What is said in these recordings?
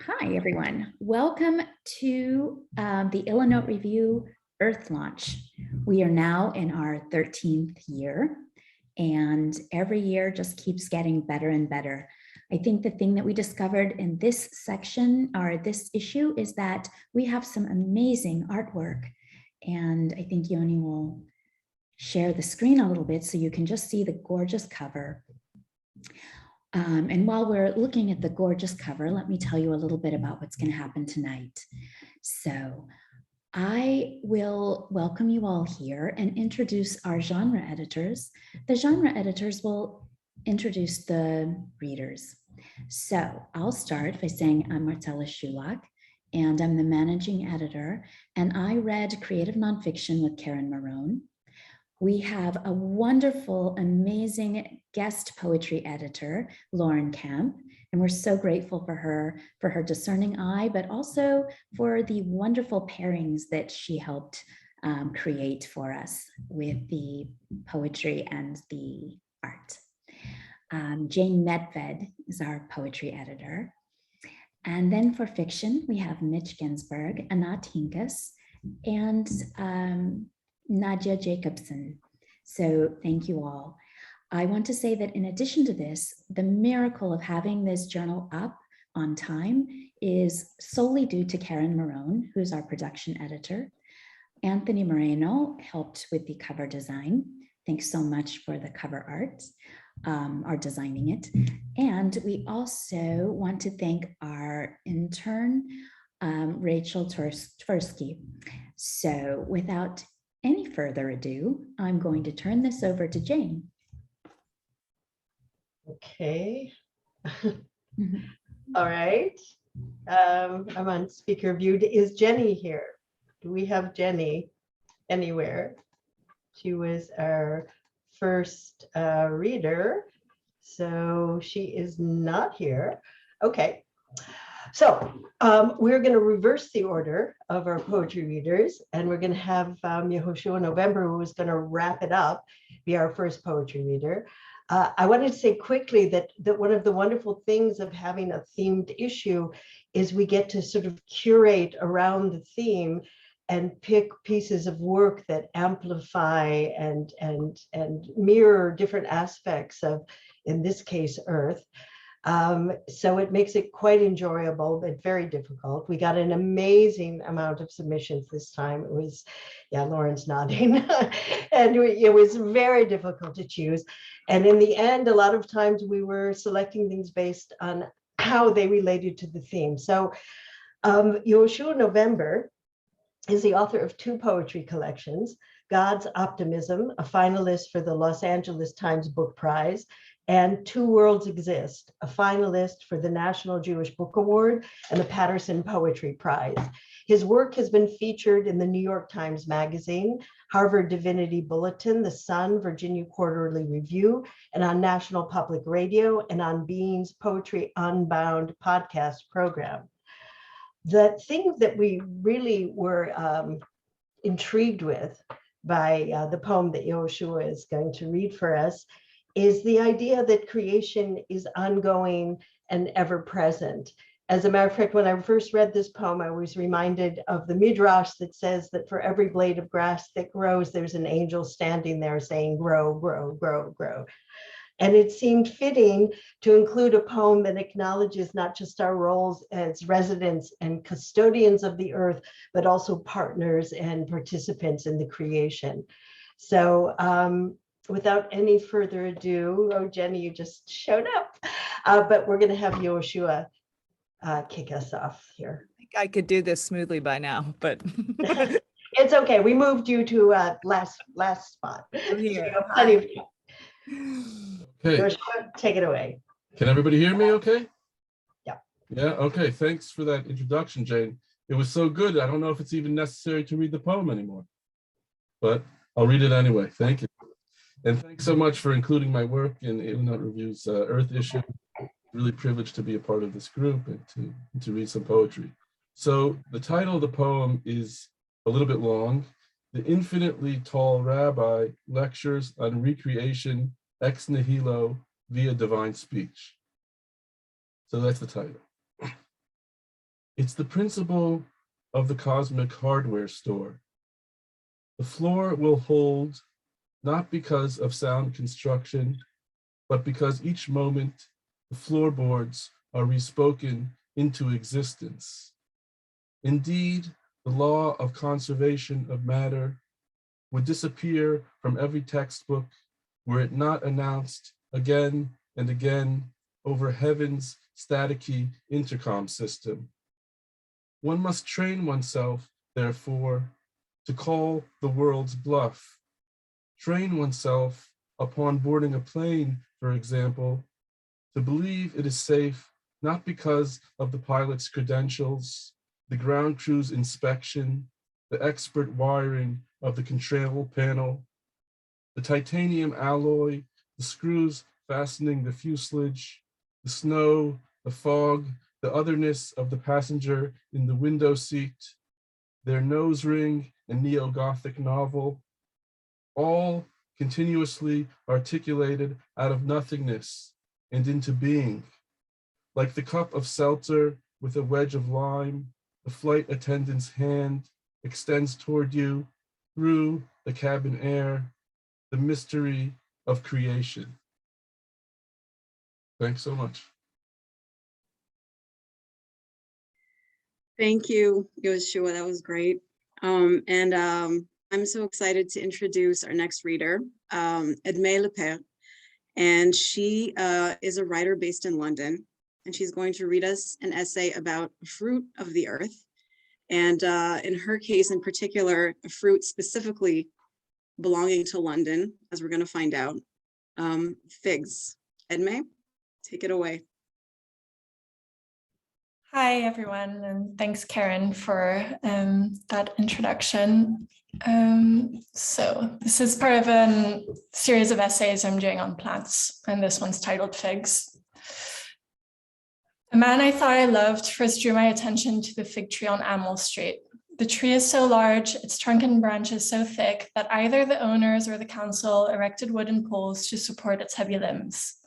Hi, everyone. Welcome to the Ilanot Review Earth launch. We are now in our 13th year, and every year just keeps getting better and better. I think the thing that we discovered in this section or this issue is that we have some amazing artwork. And I think Yoni will share the screen a little bit so you can just see the gorgeous cover. And while we're looking at the gorgeous cover, let me tell you a little bit about what's going to happen tonight. So I will welcome you all here and introduce our genre editors. The genre editors will introduce the readers. So I'll start by saying I'm Marcella Shulak, and I'm the managing editor, and I read creative nonfiction with Karen Marone. We have a wonderful, amazing guest poetry editor, Lauren Camp, and we're so grateful for her discerning eye, but also for the wonderful pairings that she helped create for us with the poetry and the art. Jane Medved is our poetry editor. And then for fiction, we have Mitch Ginsburg, Anat Hinkas, and Nadia Jacobson. So thank you all. I want to say that in addition to this, the miracle of having this journal up on time is solely due to Karen Marone, who's our production editor. Anthony Moreno helped with the cover design. Thanks so much for the cover art, or designing it. And we also want to thank our intern, Rachel Tversky. So without any further ado, I'm going to turn this over to Jane. Okay. All right. I'm on speaker view. Is Jenny here? Do we have Jenny anywhere? She was our first reader, so she is not here. Okay. So we're going to reverse the order of our poetry readers, and we're going to have Yehoshua November, who is going to wrap it up, be our first poetry reader. I wanted to say quickly that one of the wonderful things of having a themed issue is we get to sort of curate around the theme and pick pieces of work that amplify and mirror different aspects of, in this case, Earth. So it makes it quite enjoyable, but very difficult. We got an amazing amount of submissions this time. It was, yeah, Lauren's nodding. And it was very difficult to choose. And in the end, a lot of times we were selecting things based on how they related to the theme. So Yehoshua November is the author of two poetry collections, God's Optimism, a finalist for the Los Angeles Times Book Prize, and Two Worlds Exist, a finalist for the National Jewish Book Award and the Patterson Poetry Prize. His work has been featured in the New York Times Magazine, Harvard Divinity Bulletin, The Sun, Virginia Quarterly Review, and on National Public Radio, and on Being's Poetry Unbound podcast program. The thing that we really were intrigued with by the poem that Yehoshua is going to read for us is the idea that creation is ongoing and ever present. As a matter of fact, when I first read this poem, I was reminded of the Midrash that says that for every blade of grass that grows, there's an angel standing there saying, grow, grow, grow, grow. And it seemed fitting to include a poem that acknowledges not just our roles as residents and custodians of the earth, but also partners and participants in the creation. So without any further ado, oh, Jenny, you just showed up, but we're going to have Yehoshua kick us off here. I think I could do this smoothly by now, but it's okay. We moved you to last spot. I'm here. So you have plenty of time. Okay. Yehoshua, take it away. Can everybody hear me okay? Yeah. Yeah, okay. Thanks for that introduction, Jane. It was so good. I don't know if it's even necessary to read the poem anymore, but I'll read it anyway. Thank you. And thanks so much for including my work in Ilanot Review's Earth issue. Really privileged to be a part of this group and to read some poetry. So the title of the poem is a little bit long. The Infinitely Tall Rabbi Lectures on Recreation Ex Nihilo via Divine Speech. So that's the title. It's the principle of the cosmic hardware store. The floor will hold not because of sound construction, but because each moment the floorboards are respoken into existence. Indeed, the law of conservation of matter would disappear from every textbook were it not announced again and again over heaven's staticky intercom system. One must train oneself, therefore, to call the world's bluff. Train oneself upon boarding a plane, for example, to believe it is safe, not because of the pilot's credentials, the ground crew's inspection, the expert wiring of the control panel, the titanium alloy, the screws fastening the fuselage, the snow, the fog, the otherness of the passenger in the window seat, their nose ring and neo-Gothic novel, all continuously articulated out of nothingness and into being. Like the cup of seltzer with a wedge of lime, the flight attendant's hand extends toward you through the cabin air, the mystery of creation. Thanks so much. Thank you, Yehoshua. That was great. I'm so excited to introduce our next reader, Edmée Lepercq. And she is a writer based in London. And she's going to read us an essay about a fruit of the earth. And in her case in particular, a fruit specifically belonging to London, as we're going to find out, figs. Edmée, take it away. Hi, everyone, and thanks, Karen, for that introduction. So this is part of a series of essays I'm doing on plants, and this one's titled Figs. A man I thought I loved first drew my attention to the fig tree on Amwell Street. The tree is so large, its trunk and branches so thick that either the owners or the council erected wooden poles to support its heavy limbs.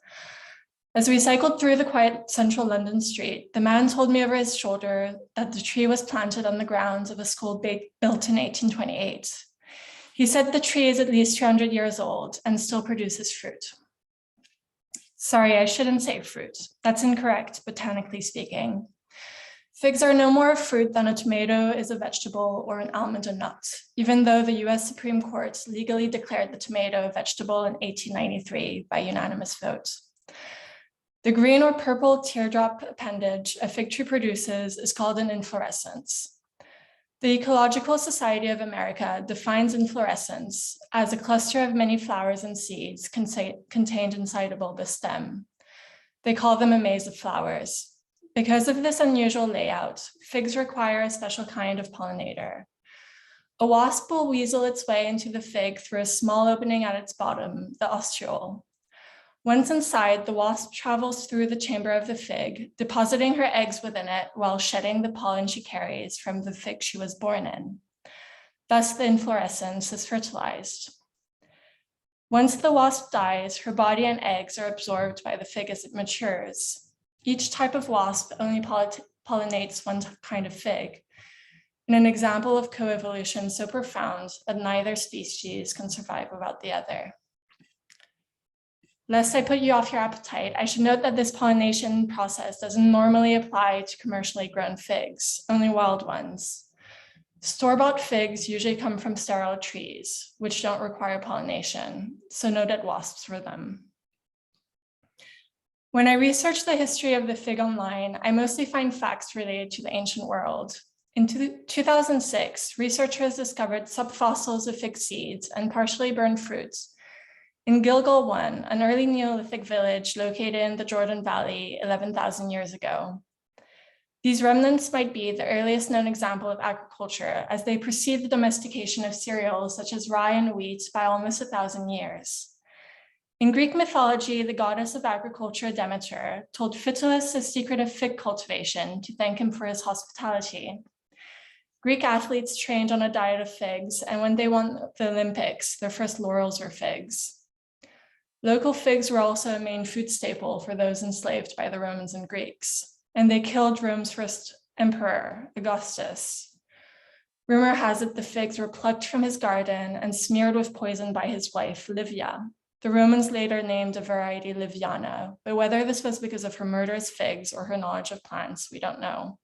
As we cycled through the quiet central London street, the man told me over his shoulder that the tree was planted on the grounds of a school built in 1828. He said the tree is at least 200 years old and still produces fruit. Sorry, I shouldn't say fruit. That's incorrect, botanically speaking. Figs are no more a fruit than a tomato is a vegetable or an almond a nut, even though the US Supreme Court legally declared the tomato a vegetable in 1893 by unanimous vote. The green or purple teardrop appendage a fig tree produces is called an inflorescence. The Ecological Society of America defines inflorescence as a cluster of many flowers and seeds contained inside a bulbous stem. They call them a maze of flowers. Because of this unusual layout, figs require a special kind of pollinator. A wasp will weasel its way into the fig through a small opening at its bottom, the ostiole. Once inside, the wasp travels through the chamber of the fig, depositing her eggs within it while shedding the pollen she carries from the fig she was born in. Thus, the inflorescence is fertilized. Once the wasp dies, her body and eggs are absorbed by the fig as it matures. Each type of wasp only pollinates one kind of fig, in an example of coevolution so profound that neither species can survive without the other. Lest I put you off your appetite, I should note that this pollination process doesn't normally apply to commercially grown figs, only wild ones. Store-bought figs usually come from sterile trees, which don't require pollination, so no dead wasps for them. When I researched the history of the fig online, I mostly find facts related to the ancient world. In 2006, researchers discovered subfossils of fig seeds and partially burned fruits in Gilgal 1, an early Neolithic village located in the Jordan Valley 11,000 years ago. These remnants might be the earliest known example of agriculture, as they precede the domestication of cereals such as rye and wheat by almost 1,000 years. In Greek mythology, the goddess of agriculture, Demeter, told Phytalus the secret of fig cultivation to thank him for his hospitality. Greek athletes trained on a diet of figs, and when they won the Olympics, their first laurels were figs. Local figs were also a main food staple for those enslaved by the Romans and Greeks, and they killed Rome's first Emperor Augustus. Rumor has it the figs were plucked from his garden and smeared with poison by his wife, Livia. The Romans later named a variety Liviana, but whether this was because of her murderous figs or her knowledge of plants, we don't know.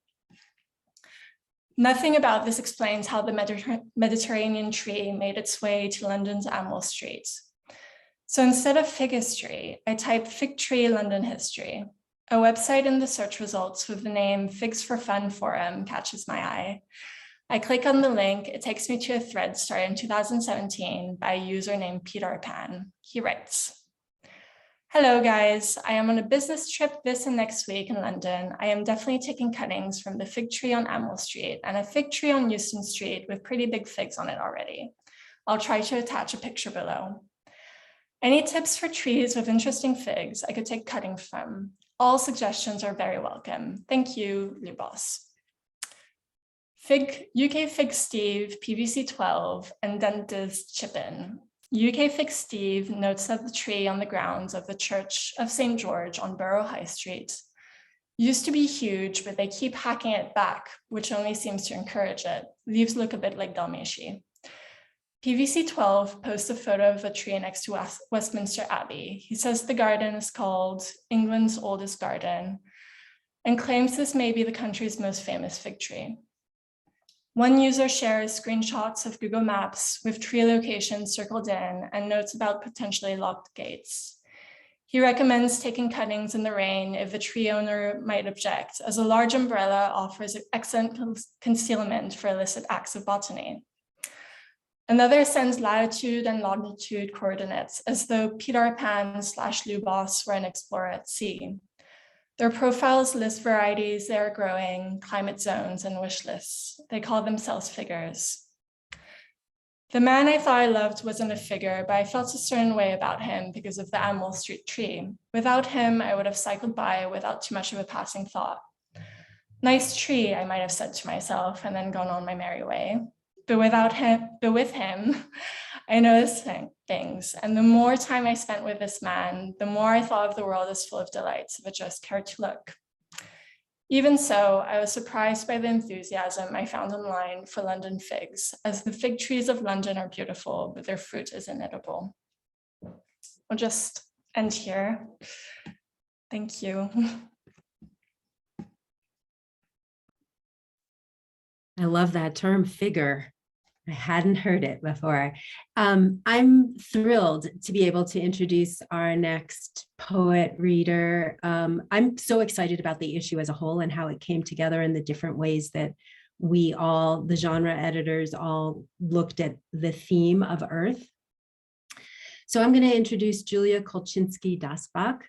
Nothing about this explains how the Mediterranean tree made its way to London's Amwell Street. So instead of fig history, I typed fig tree London history. A website in the search results with the name Figs for Fun Forum catches my eye. I click on the link, it takes me to a thread started in 2017 by a user named Peter Pan. He writes, "Hello guys, I am on a business trip this and next week in London. I am definitely taking cuttings from the fig tree on Amwell Street and a fig tree on Euston Street with pretty big figs on it already. I'll try to attach a picture below. Any tips for trees with interesting figs I could take cuttings from? All suggestions are very welcome. Thank you, Lubos." UK Fig Steve, PVC 12, and Dentist Chippin. UK Fig Steve notes that the tree on the grounds of the Church of St. George on Borough High Street used to be huge, but they keep hacking it back, which only seems to encourage it. Leaves look a bit like Dalmatia. PVC 12 posts a photo of a tree next to Westminster Abbey. He says the garden is called England's oldest garden and claims this may be the country's most famous fig tree. One user shares screenshots of Google Maps with tree locations circled in and notes about potentially locked gates. He recommends taking cuttings in the rain if the tree owner might object, as a large umbrella offers excellent concealment for illicit acts of botany. Another sends latitude and longitude coordinates as though Peter Pan / Lubos were an explorer at sea. Their profiles list varieties they are growing, climate zones, and wish lists. They call themselves figures. The man I thought I loved wasn't a figure, but I felt a certain way about him because of the Amwell Street tree. Without him, I would have cycled by without too much of a passing thought. Nice tree, I might have said to myself, and then gone on my merry way. But with him, I noticed things. And the more time I spent with this man, the more I thought of the world as full of delights if I just cared to look. Even so, I was surprised by the enthusiasm I found online for London figs, as the fig trees of London are beautiful, but their fruit is inedible. I'll just end here. Thank you. I love that term, figure. I hadn't heard it before. I'm thrilled to be able to introduce our next poet reader. I'm so excited about the issue as a whole and how it came together and the different ways that we all, the genre editors, all looked at the theme of Earth. So I'm going to introduce Julia Kolchinsky-Dasbach,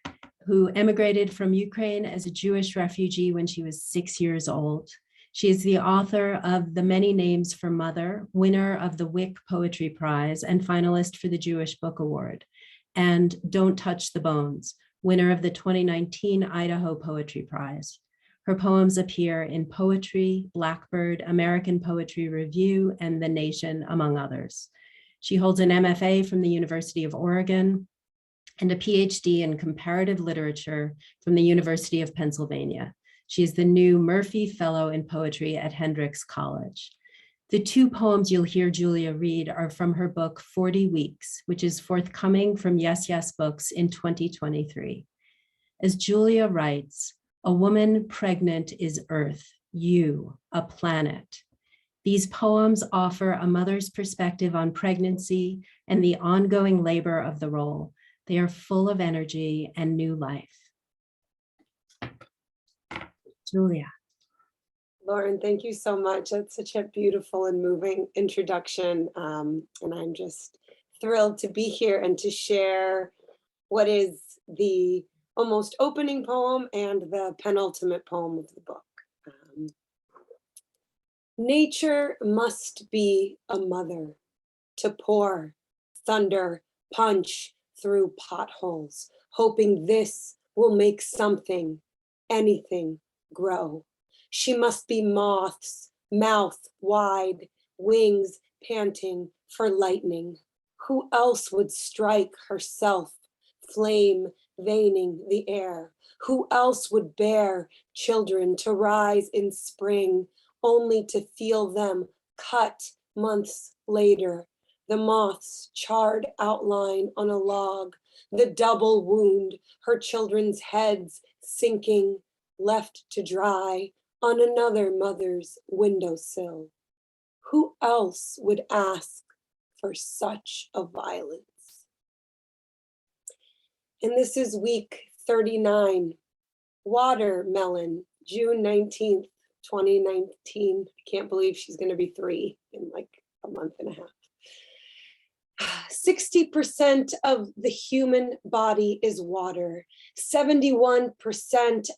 who emigrated from Ukraine as a Jewish refugee when she was 6 years old. She is the author of The Many Names for Mother, winner of the Wick Poetry Prize and finalist for the Jewish Book Award, and Don't Touch the Bones, winner of the 2019 Idaho Poetry Prize. Her poems appear in Poetry, Blackbird, American Poetry Review, and The Nation, among others. She holds an MFA from the University of Oregon and a PhD in comparative literature from the University of Pennsylvania. She is the new Murphy Fellow in Poetry at Hendrix College. The two poems you'll hear Julia read are from her book, 40 Weeks, which is forthcoming from Yes Yes Books in 2023. As Julia writes, a woman pregnant is Earth, you, a planet. These poems offer a mother's perspective on pregnancy and the ongoing labor of the role. They are full of energy and new life. Julia. Lauren, thank you so much. That's such a beautiful and moving introduction. And I'm just thrilled to be here and to share what is the almost opening poem and the penultimate poem of the book. Nature must be a mother to pour thunder punch through potholes, hoping this will make something, anything, grow. She must be moths, mouth wide, wings panting for lightning. Who else would strike herself, flame veining the air? Who else would bear children to rise in spring, only to feel them cut months later? The moth's charred outline on a log, the double wound, her children's heads sinking, left to dry on another mother's windowsill. Who else would ask for such a violence? And this is week 39, watermelon, June 19th, 2019. I can't believe she's going to be 3 in like a month and a half. 60% of the human body is water, 71%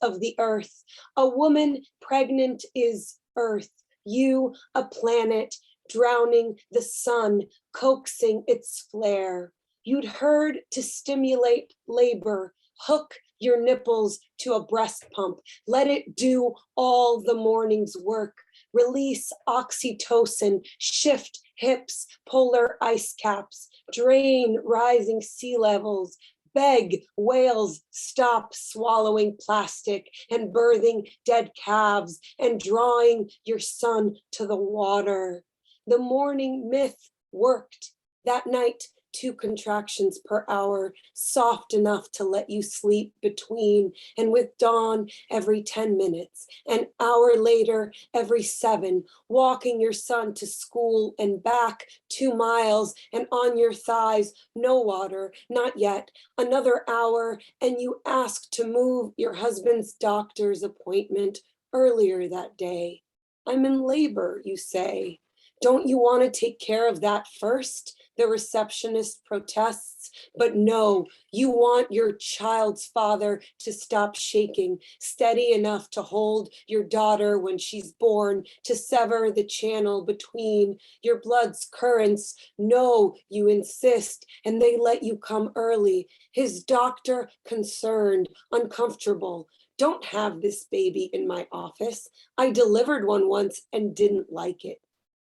of the earth. A woman pregnant is earth. You, a planet, drowning the sun, coaxing its flare. You'd heard to stimulate labor, hook your nipples to a breast pump, let it do all the morning's work, release oxytocin, shift hips, polar ice caps, drain rising sea levels, beg whales stop swallowing plastic and birthing dead calves and drawing your son to the water. The morning myth worked. That night, 2 contractions per hour, soft enough to let you sleep between, and with dawn every 10 minutes, an hour later every 7, walking your son to school and back 2 miles, and on your thighs, no water, not yet, another hour, and you ask to move your husband's doctor's appointment earlier that day. I'm in labor, you say. Don't you want to take care of that first? The receptionist protests, but no, you want your child's father to stop shaking, steady enough to hold your daughter when she's born, to sever the channel between your blood's currents. No, you insist, and they let you come early. His doctor concerned, uncomfortable. Don't have this baby in my office. I delivered one once and didn't like it.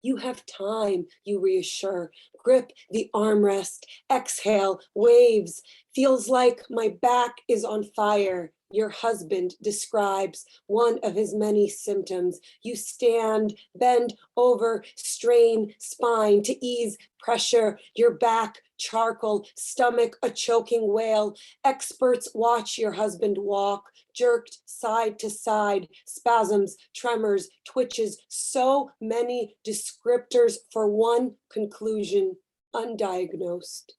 You have time, you reassure. Grip the armrest, exhale, waves. Feels like my back is on fire. Your husband describes one of his many symptoms. You stand, bend over, strain spine to ease pressure. Your back, charcoal, stomach, a choking wail. Experts watch your husband walk, jerked side to side, spasms, tremors, twitches, so many descriptors for one conclusion, undiagnosed.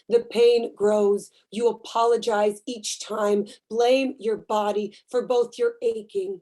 The pain grows. You apologize each time, blame your body for both your aching.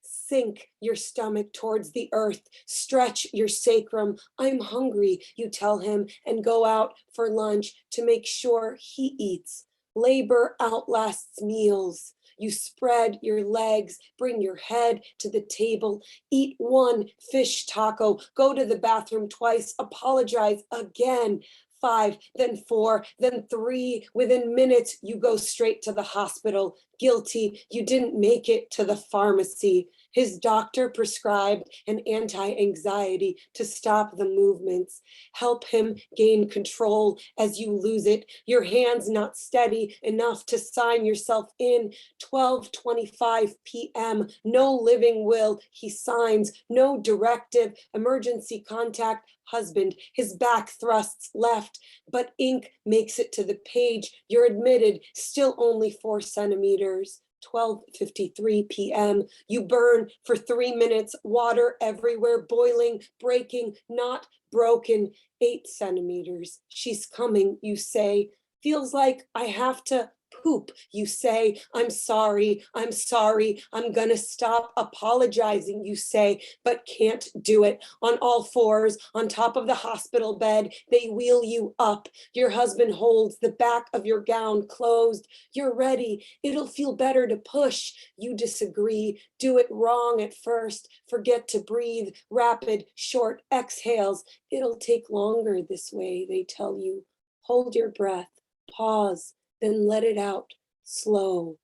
Sink your stomach towards the earth, stretch your sacrum. I'm hungry, you tell him, and go out for lunch to make sure he eats. Labor outlasts meals. You spread your legs, bring your head to the table, eat 1 fish taco, go to the bathroom twice, apologize again. 5, then 4, then 3. Within minutes, you go straight to the hospital. Guilty, you didn't make it to the pharmacy. His doctor prescribed an anti-anxiety to stop the movements. Help him gain control as you lose it. Your hands not steady enough to sign yourself in. 12:25 p.m. No living will. He signs. No directive. Emergency contact. Husband. His back thrusts left, but ink makes it to the page. You're admitted. Still only 4 centimeters. 12:53 p.m. You burn for 3 minutes, water everywhere, boiling, breaking, not broken. 8 centimeters. She's coming, you say. Feels like I have to poop, you say. I'm sorry, I'm gonna stop apologizing, you say, but can't do it. On all fours, on top of the hospital bed, they wheel you up. Your husband holds the back of your gown closed. You're ready, it'll feel better to push. You disagree, do it wrong at first, forget to breathe, rapid, short exhales. It'll take longer this way, they tell you. Hold your breath, pause, then let it out, slow.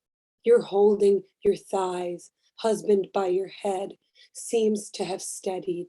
You're holding your thighs, husband by your head, seems to have steadied.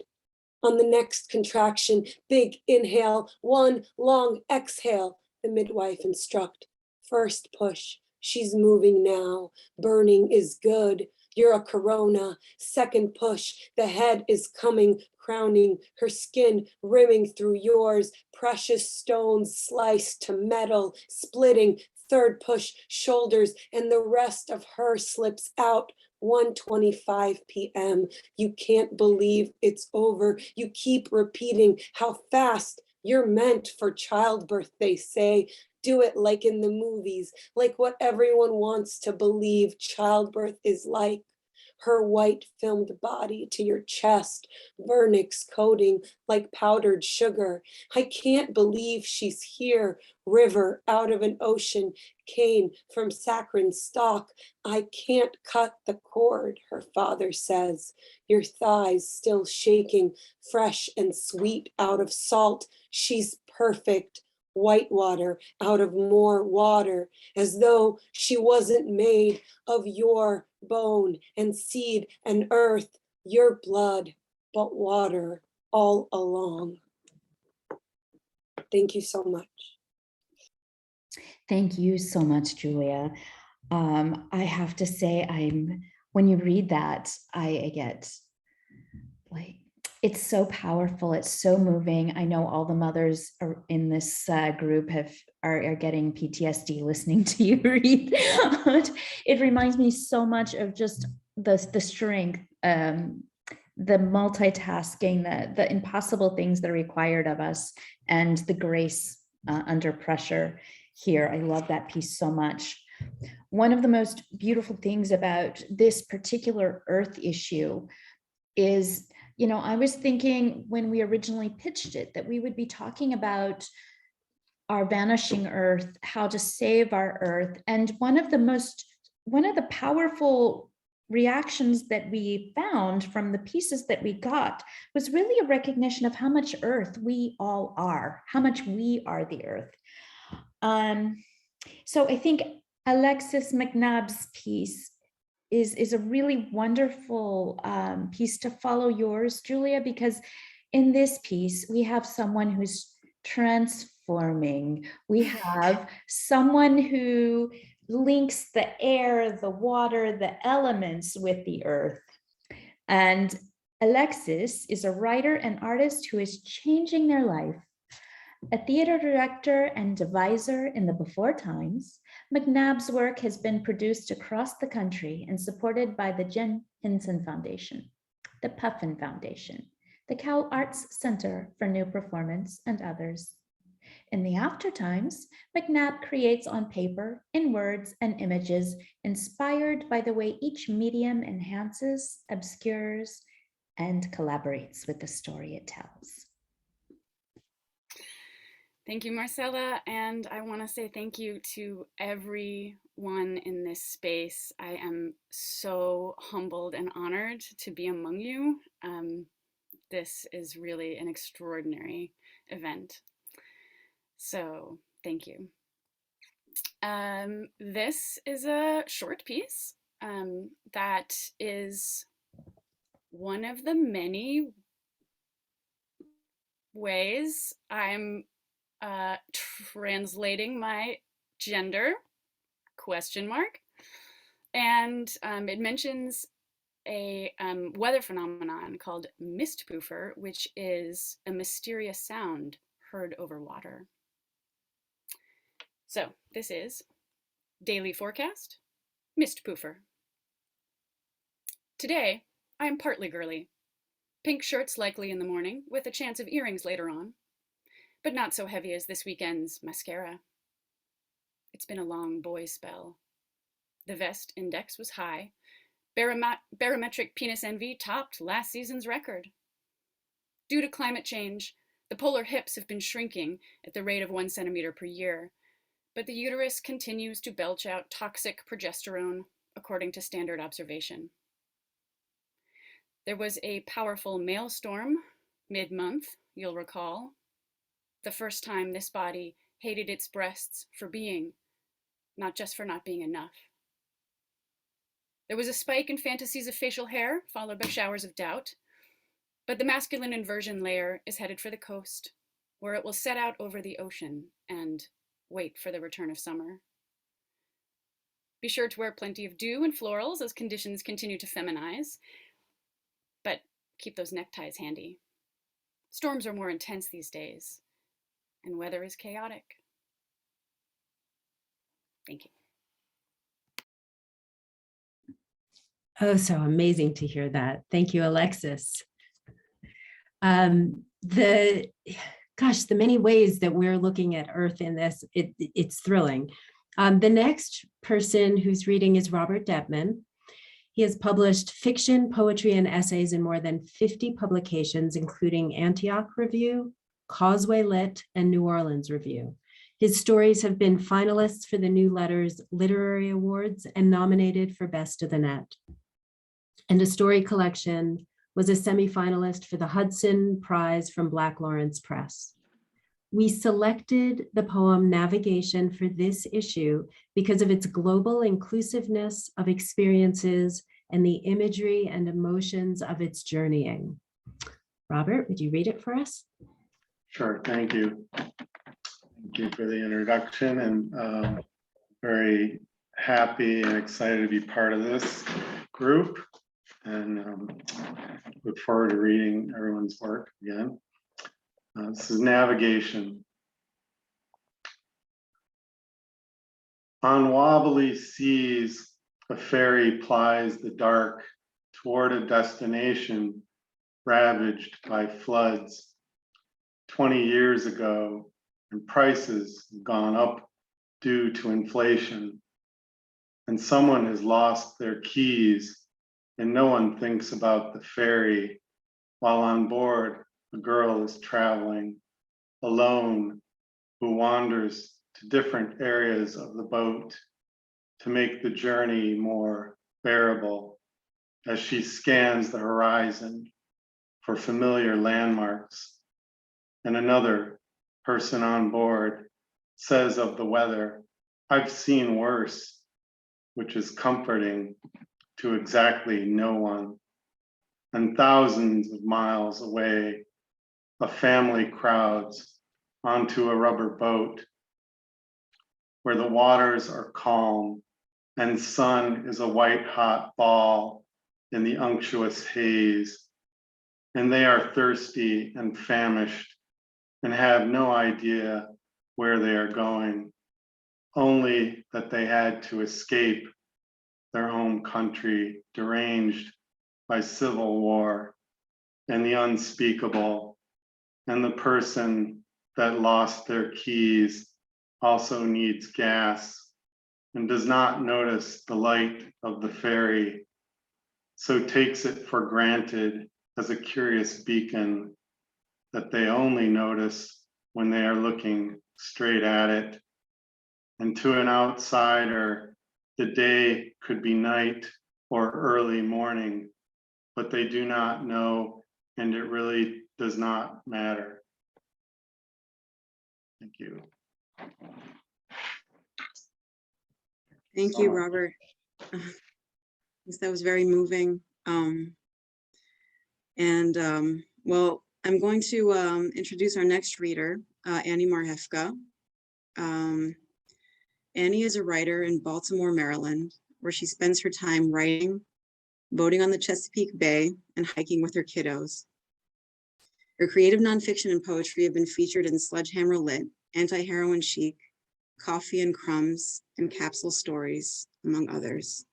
On the next contraction, big inhale, 1 long exhale, the midwife instruct. First push, She's moving now. Burning is good. You're a corona. Second push. The head is coming, crowning her skin, rimming through yours. Precious stones sliced to metal, splitting. Third push, shoulders, and the rest of her slips out. 1:25 p.m. You can't believe it's over. You keep repeating how fast you're meant for childbirth, they say. Do it like in the movies, like what everyone wants to believe childbirth is like. Her white filmed body to your chest, vernix coating like powdered sugar. I can't believe she's here. River out of an ocean, cane from saccharine stalk. I can't cut the cord, her father says. Your thighs still shaking, fresh and sweet out of salt. She's perfect. White water out of more water, as though she wasn't made of your bone and seed and earth, your blood, but water all along. Thank you so much. Thank you so much, Julia. I have to say, when you read that, I get like, it's so powerful. It's so moving. I know all the mothers in this group are getting PTSD listening to you read. It reminds me so much of just the strength, the multitasking, the impossible things that are required of us, and the grace under pressure here. I love that piece so much. One of the most beautiful things about this particular Earth issue is, I was thinking when we originally pitched it that we would be talking about our vanishing Earth, how to save our Earth. And one of the powerful reactions that we found from the pieces that we got was really a recognition of how much Earth we all are, how much we are the Earth. So I think Alexis Macnab's piece is a really wonderful piece to follow yours, Julia, because in this piece, we have someone who's transforming. We have someone who links the air, the water, the elements with the earth. And Alexis is a writer and artist who is changing their life. A theater director and deviser in the before times, Macnab's work has been produced across the country and supported by the Jen Hinson Foundation, the Puffin Foundation, the Cal Arts Center for New Performance, and others. In the after times, Macnab creates on paper, in words and images, inspired by the way each medium enhances, obscures, and collaborates with the story it tells. Thank you, Marcella, and I want to say thank you to everyone in this space. I am so humbled and honored to be among you. This is really an extraordinary event. So thank you. This is a short piece that is one of the many ways I'm translating my gender, ? And it mentions a weather phenomenon called mist poofer, which is a mysterious sound heard over water. So this is daily forecast, mist poofer. Today, I am partly girly. Pink shirts likely in the morning, with a chance of earrings later on, but not so heavy as this weekend's mascara. It's been a long boy spell. The vest index was high. Barometric penis envy topped last season's record. Due to climate change, the polar hips have been shrinking at the rate of 1 centimeter per year, but the uterus continues to belch out toxic progesterone, according to standard observation. There was a powerful maelstrom mid-month, you'll recall, the first time this body hated its breasts for being, not just for not being enough. There was a spike in fantasies of facial hair, followed by showers of doubt, but the masculine inversion layer is headed for the coast, where it will set out over the ocean and wait for the return of summer. Be sure to wear plenty of dew and florals as conditions continue to feminize, but keep those neckties handy. Storms are more intense these days, and weather is chaotic. Thank you. Oh, so amazing to hear that. Thank you, Alexis. The many ways that we're looking at Earth in this, it's thrilling. The next person who's reading is Robert Detman. He has published fiction, poetry, and essays in more than 50 publications, including Antioch Review, Causeway Lit, and New Orleans Review. His stories have been finalists for the New Letters Literary Awards and nominated for Best of the Net. And A Story Collection was a semifinalist for the Hudson Prize from Black Lawrence Press. We selected the poem Navigation for this issue because of its global inclusiveness of experiences and the imagery and emotions of its journeying. Robert, would you read it for us? Sure, thank you. Thank you for the introduction, and very happy and excited to be part of this group, and look forward to reading everyone's work again. This is Navigation. On wobbly seas, a ferry plies the dark toward a destination ravaged by floods. 20 years ago, and prices have gone up due to inflation. And someone has lost their keys, and no one thinks about the ferry, while on board, a girl is traveling alone, who wanders to different areas of the boat to make the journey more bearable as she scans the horizon for familiar landmarks. And another person on board says of the weather, "I've seen worse," which is comforting to exactly no one. And thousands of miles away, a family crowds onto a rubber boat where the waters are calm and sun is a white hot ball in the unctuous haze. And they are thirsty and famished and have no idea where they are going, only that they had to escape their home country deranged by civil war and the unspeakable. And the person that lost their keys also needs gas and does not notice the light of the ferry, so takes it for granted as a curious beacon that they only notice when they are looking straight at it. And to an outsider, the day could be night or early morning, but they do not know, and it really does not matter. Thank you. Thank you, Robert. Yes, that was very moving. Well, I'm going to introduce our next reader, Annie Marhefka. Annie is a writer in Baltimore, Maryland, where she spends her time writing, boating on the Chesapeake Bay, and hiking with her kiddos. Her creative nonfiction and poetry have been featured in Sledgehammer Lit, Anti-Heroin Chic, Coffee and Crumbs, and Capsule Stories, among others.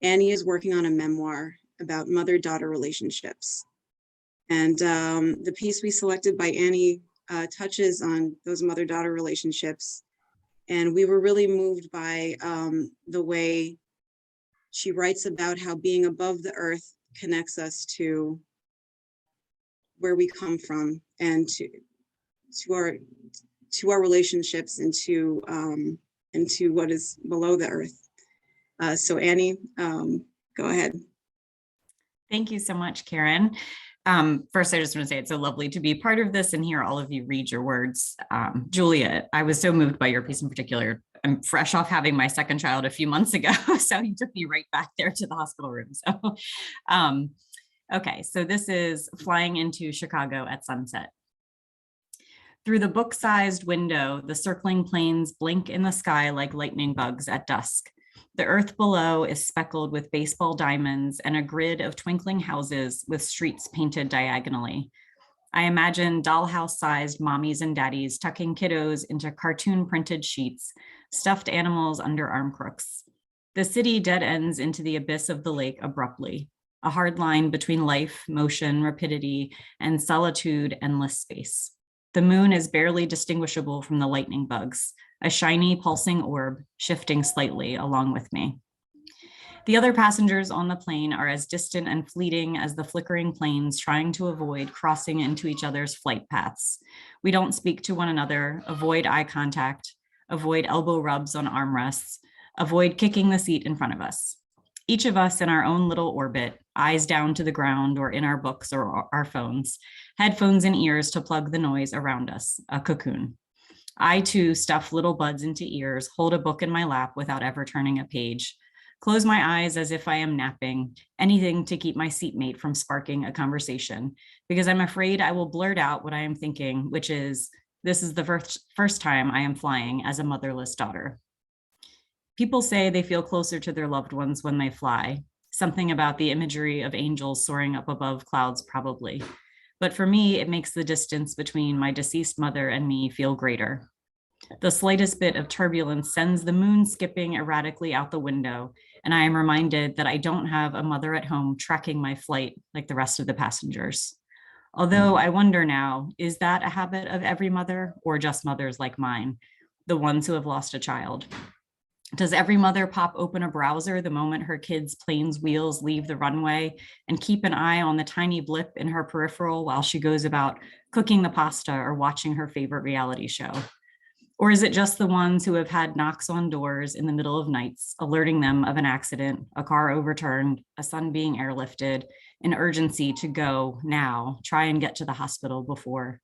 Annie is working on a memoir about mother-daughter relationships. And the piece we selected by Annie touches on those mother-daughter relationships. And we were really moved by the way she writes about how being above the earth connects us to where we come from and to our relationships and to what is below the earth. So Annie, go ahead. Thank you so much, Karen. First, I just want to say it's so lovely to be part of this and hear all of you read your words. Julia, I was so moved by your piece in particular. I'm fresh off having my second child a few months ago, so you took me right back there to the hospital room. So, okay, so this is Flying into Chicago at Sunset. Through the book-sized window, the circling planes blink in the sky like lightning bugs at dusk. The earth below is speckled with baseball diamonds and a grid of twinkling houses with streets painted diagonally. I imagine dollhouse-sized mommies and daddies tucking kiddos into cartoon-printed sheets, stuffed animals under arm crooks. The city dead ends into the abyss of the lake abruptly, a hard line between life, motion, rapidity, and solitude, endless space. The moon is barely distinguishable from the lightning bugs, a shiny pulsing orb shifting slightly along with me. The other passengers on the plane are as distant and fleeting as the flickering planes trying to avoid crossing into each other's flight paths. We don't speak to one another, avoid eye contact, avoid elbow rubs on armrests, avoid kicking the seat in front of us. Each of us in our own little orbit, eyes down to the ground or in our books or our phones, headphones in ears to plug the noise around us, a cocoon. I too stuff little buds into ears, hold a book in my lap without ever turning a page, close my eyes as if I am napping, anything to keep my seatmate from sparking a conversation, because I'm afraid I will blurt out what I am thinking, which is, this is the first time I am flying as a motherless daughter. People say they feel closer to their loved ones when they fly, something about the imagery of angels soaring up above clouds probably. But for me, it makes the distance between my deceased mother and me feel greater. The slightest bit of turbulence sends the moon skipping erratically out the window, and I am reminded that I don't have a mother at home tracking my flight like the rest of the passengers. Although I wonder now, is that a habit of every mother or just mothers like mine, the ones who have lost a child? Does every mother pop open a browser the moment her kid's plane's wheels leave the runway and keep an eye on the tiny blip in her peripheral while she goes about cooking the pasta or watching her favorite reality show? Or is it just the ones who have had knocks on doors in the middle of nights, alerting them of an accident, a car overturned, a son being airlifted, an urgency to go now, try and get to the hospital before?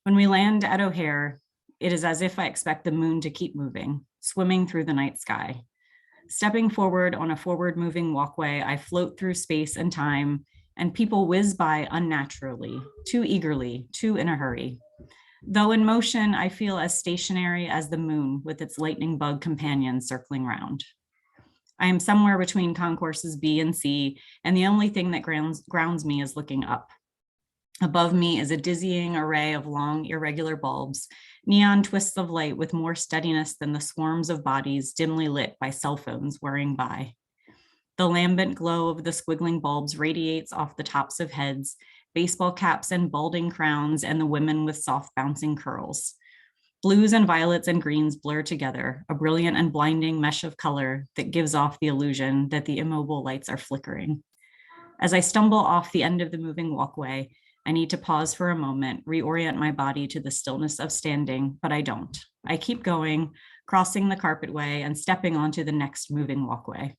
When we land at O'Hare, it is as if I expect the moon to keep moving, swimming through the night sky. Stepping forward on a forward-moving walkway, I float through space and time, and people whiz by unnaturally, too eagerly, too in a hurry. Though in motion, I feel as stationary as the moon with its lightning bug companions circling round. I am somewhere between concourses B and C, and the only thing that grounds me is looking up. Above me is a dizzying array of long, irregular bulbs, neon twists of light with more steadiness than the swarms of bodies dimly lit by cell phones whirring by. The lambent glow of the squiggling bulbs radiates off the tops of heads, baseball caps and balding crowns, and the women with soft bouncing curls. Blues and violets and greens blur together, a brilliant and blinding mesh of color that gives off the illusion that the immobile lights are flickering. As I stumble off the end of the moving walkway, I need to pause for a moment, reorient my body to the stillness of standing, but I don't. I keep going, crossing the carpetway and stepping onto the next moving walkway.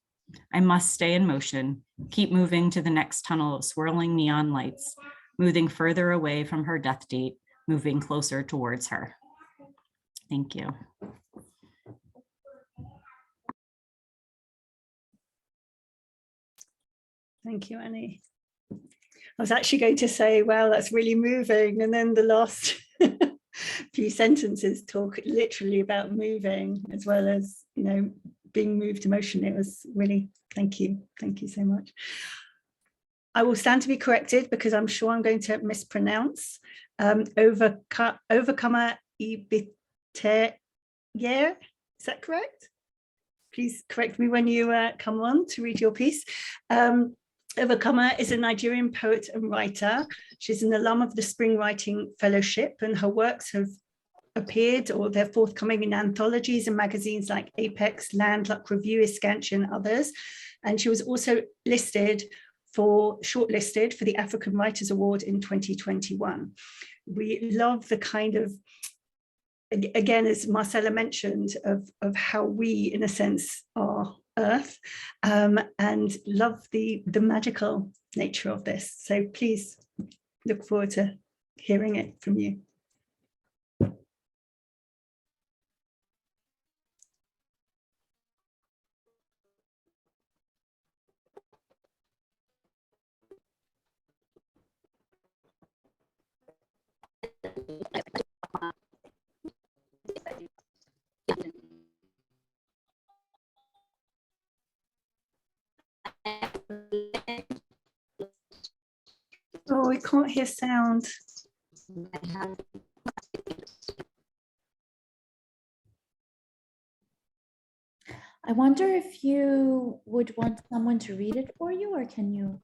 I must stay in motion, keep moving to the next tunnel of swirling neon lights, moving further away from her death date, moving closer towards her. Thank you. Thank you, Annie. I was actually going to say, wow, that's really moving. And then the last few sentences talk literally about moving as well as, you know, being moved emotionally. It was really, thank you. Thank you so much. I will stand to be corrected because I'm sure I'm going to mispronounce. Overcomer Ibiteye. Is that correct? Please correct me when you come on to read your piece. Overcomer is a Nigerian poet and writer. She's an alum of the Spring Writing Fellowship, and her works have appeared or they're forthcoming in anthologies and magazines like Apex, Landluck Review, Iscantia, and others. And she was also shortlisted for the African Writers Award in 2021. We love the kind of, again, as Marcella mentioned, of how we, in a sense, are Earth, and love the magical nature of this. So please look forward to hearing it from you. Oh, we can't hear sound. I wonder if you would want someone to read it for you, or can you?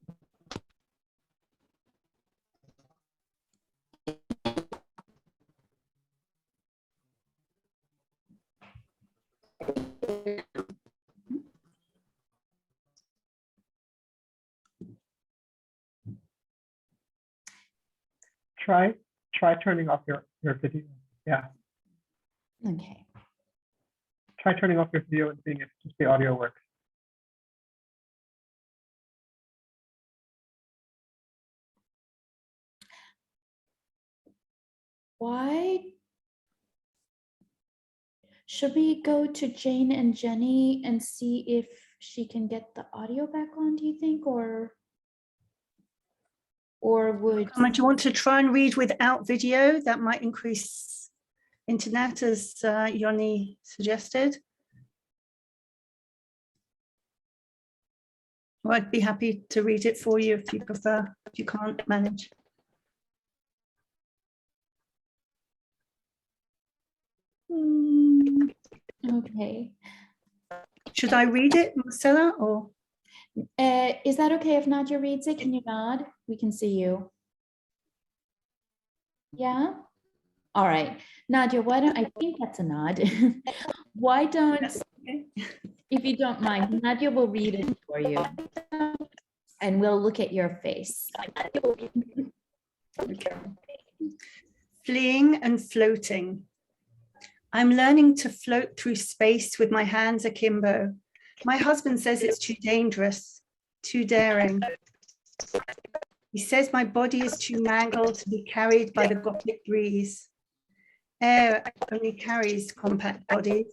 Try turning off your video. Yeah. Okay. Try turning off your video and seeing if just the audio works. Why should we go to Jane and Jenny and see if she can get the audio back on, do you think, or would Do you want to try and read without video? That might increase internet, as Yoni suggested. Well, I'd be happy to read it for you if you prefer, if you can't manage. okay. Should I read it, Marcella, or? Is that okay if Nadia reads it? Can you nod? We can see you. Yeah? All right. Nadia, why don't, I think that's a nod. Why don't, if you don't mind, Nadia will read it for you. And we'll look at your face. Okay. Fleeing and floating. I'm learning to float through space with my hands akimbo. My husband says it's too dangerous, too daring. He says my body is too mangled to be carried by the Gothic breeze. Air only carries compact bodies.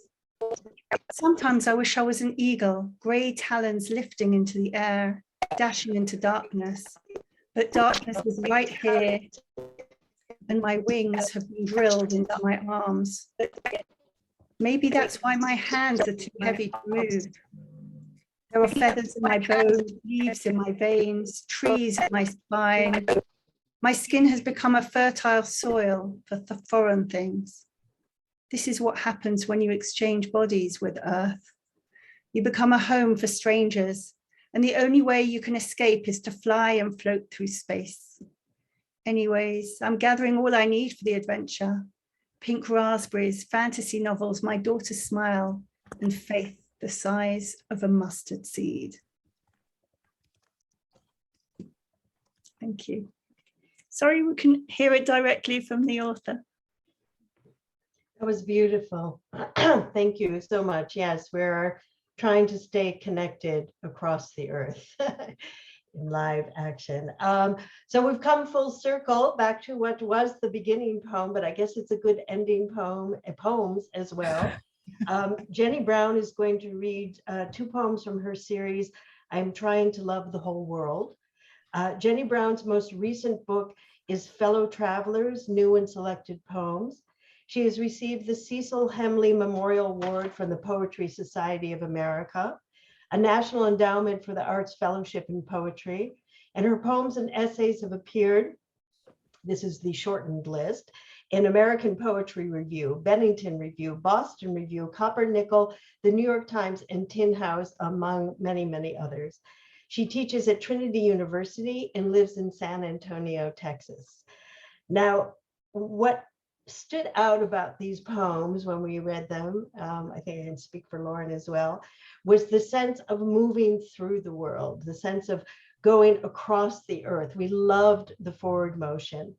Sometimes I wish I was an eagle, grey talons lifting into the air, dashing into darkness. But darkness is right here, and my wings have been drilled into my arms. Maybe that's why my hands are too heavy to move. There are feathers in my bones, leaves in my veins, trees in my spine. My skin has become a fertile soil for foreign things. This is what happens when you exchange bodies with Earth. You become a home for strangers, and the only way you can escape is to fly and float through space. Anyways, I'm gathering all I need for the adventure. Pink raspberries, fantasy novels, my daughter's smile, and faith the size of a mustard seed. Thank you. Sorry, we can hear it directly from the author. That was beautiful. Thank you so much. Yes, we're trying to stay connected across the earth in live action. So we've come full circle back to what was the beginning poem, but I guess it's a good ending poem, poems as well. Jenny Browne is going to read 2 poems from her series, I'm Trying to Love the Whole World. Jenny Browne's most recent book is Fellow Travelers, New and Selected Poems. She has received the Cecil Hemley Memorial Award from the Poetry Society of America, a National Endowment for the Arts Fellowship in Poetry, and her poems and essays have appeared, this is the shortened list, in American Poetry Review, Bennington Review, Boston Review, Copper Nickel, the New York Times, and Tin House, among many, many others. She teaches at Trinity University and lives in San Antonio, Texas. Now, what stood out about these poems when we read them, I think I can speak for Lauren as well, was the sense of moving through the world, the sense of going across the earth. We loved the forward motion.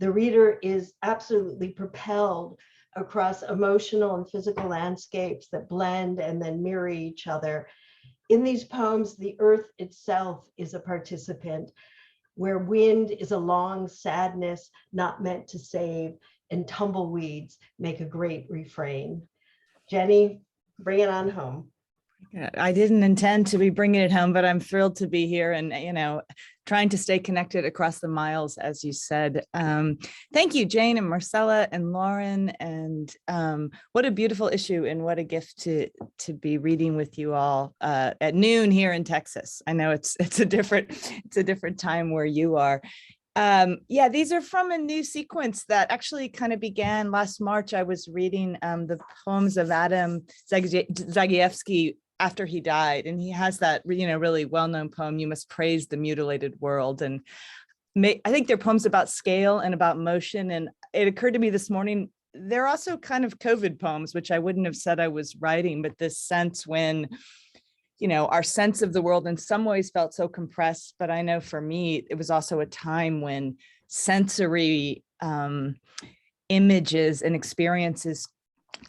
The reader is absolutely propelled across emotional and physical landscapes that blend and then mirror each other. In these poems, the earth itself is a participant, where wind is a long sadness not meant to save, and tumbleweeds make a great refrain. Jenny, bring it on home. I didn't intend to be bringing it home, but I'm thrilled to be here and, you know, trying to stay connected across the miles, as you said. Thank you, Jane and Marcella and Lauren. And what a beautiful issue and what a gift to be reading with you all at noon here in Texas. I know it's a different time where you are. Yeah, these are from a new sequence that actually kind of began last March. I was reading the poems of Adam Zagajewski after he died, and he has that really well-known poem, "You Must Praise the Mutilated World." And I think they're poems about scale and about motion. And it occurred to me this morning, they're also kind of COVID poems, which I wouldn't have said I was writing, but this sense when our sense of the world in some ways felt so compressed, but I know for me, it was also a time when sensory images and experiences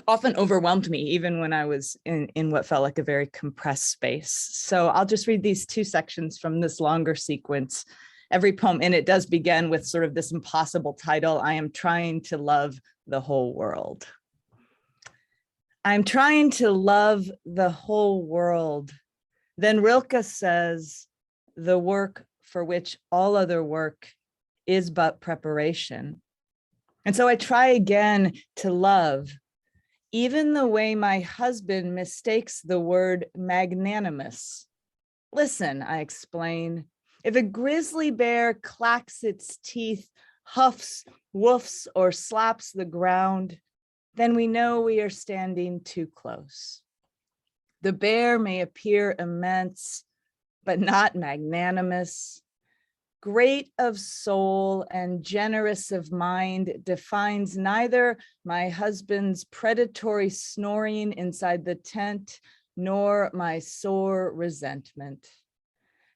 often overwhelmed me, even when I was in what felt like a very compressed space. So I'll just read these two sections from this longer sequence. Every poem in it does begin with sort of this impossible title, "I am trying to love the whole world." I'm trying to love the whole world. Then Rilke says, the work for which all other work is but preparation. And so I try again to love, even the way my husband mistakes the word magnanimous. Listen, I explain, if a grizzly bear clacks its teeth, huffs, woofs, or slaps the ground, then we know we are standing too close. The bear may appear immense, but not magnanimous. Great of soul and generous of mind defines neither my husband's predatory snoring inside the tent, nor my sore resentment.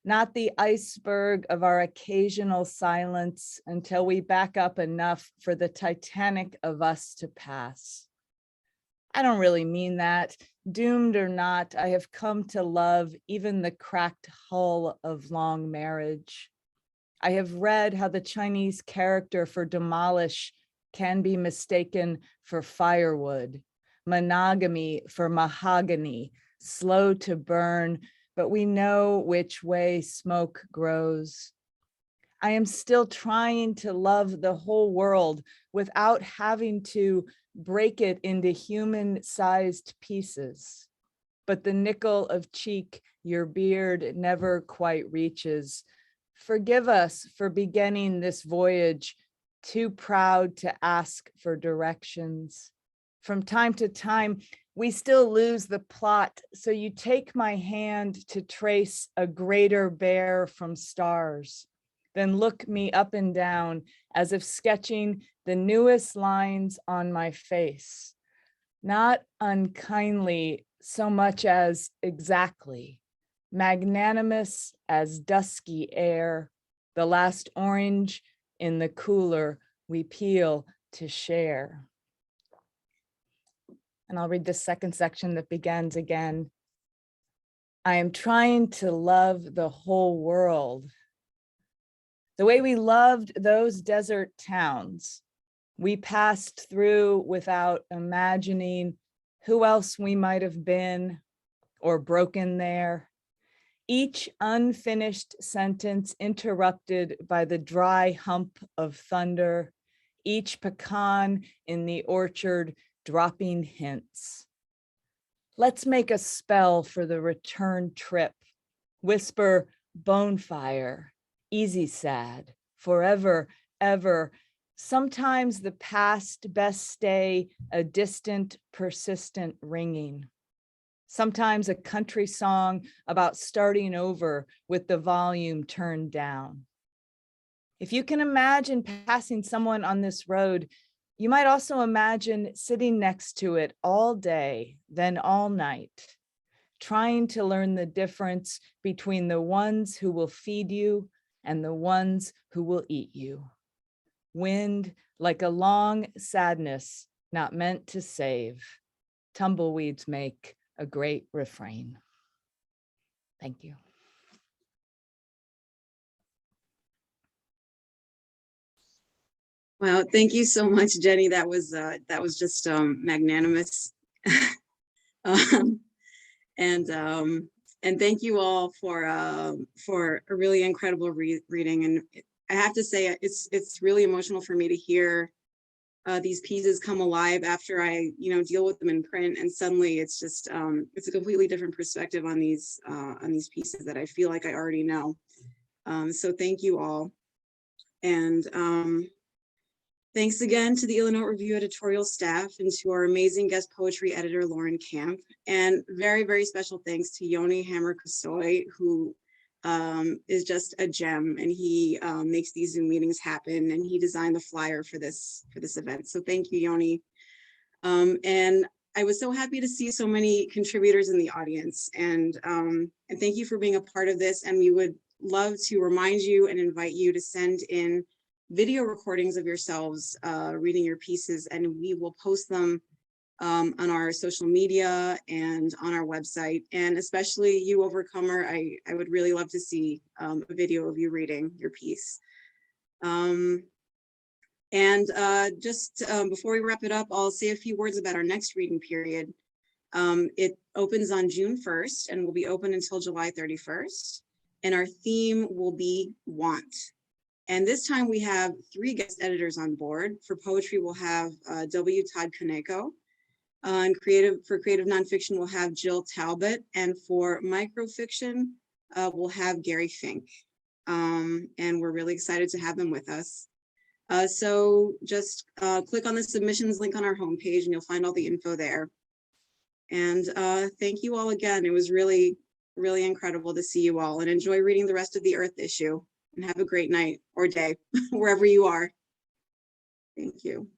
Not the iceberg of our occasional silence until we back up enough for the Titanic of us to pass. I don't really mean that. Doomed or not, I have come to love even the cracked hull of long marriage. I have read how the Chinese character for demolish can be mistaken for firewood, monogamy for mahogany, slow to burn, but we know which way smoke grows. I am still trying to love the whole world without having to break it into human-sized pieces. But the nickel of cheek your beard never quite reaches. Forgive us for beginning this voyage too proud to ask for directions. From time to time, we still lose the plot, so you take my hand to trace a greater bear from stars. Then look me up and down as if sketching the newest lines on my face. Not unkindly so much as exactly, magnanimous as dusky air, the last orange in the cooler we peel to share. And I'll read the second section that begins again. I am trying to love the whole world. The way we loved those desert towns, we passed through without imagining who else we might have been or broken there. Each unfinished sentence interrupted by the dry hump of thunder, each pecan in the orchard dropping hints. Let's make a spell for the return trip. Whisper bonfire, easy sad, forever, ever. Sometimes the past best stay a distant, persistent ringing. Sometimes a country song about starting over with the volume turned down. If you can imagine passing someone on this road, you might also imagine sitting next to it all day, then all night, trying to learn the difference between the ones who will feed you and the ones who will eat you. Wind like a long sadness, not meant to save. Tumbleweeds make a great refrain. Thank you. Wow, thank you so much, Jenny. That was just magnanimous. And thank you all for a really incredible reading. And I have to say, it's really emotional for me to hear these pieces come alive after I deal with them in print, and suddenly it's just it's a completely different perspective on these pieces that I feel like I already know. So thank you all. And thanks again to the Ilanot Review editorial staff and to our amazing guest poetry editor, Lauren Camp. And very, very special thanks to Yoni Hammer-Kasoy, who is just a gem, and he makes these Zoom meetings happen, and he designed the flyer for this event. So thank you, Yoni. And I was so happy to see so many contributors in the audience, and thank you for being a part of this. And we would love to remind you and invite you to send in video recordings of yourselves reading your pieces, and we will post them on our social media and on our website. And especially you, Overcomer, I would really love to see a video of you reading your piece. Just before we wrap it up, I'll say a few words about our next reading period. It opens on June 1st and will be open until July 31st. And our theme will be want. And this time we have 3 guest editors on board. For poetry, we'll have W. Todd Kaneko. And for creative nonfiction, we'll have Jill Talbot. And for microfiction, we'll have Gary Fink. And we're really excited to have them with us. So just click on the submissions link on our homepage and you'll find all the info there. And thank you all again. It was really, really incredible to see you all, and enjoy reading the rest of the Earth issue, and have a great night or day wherever you are. Thank you.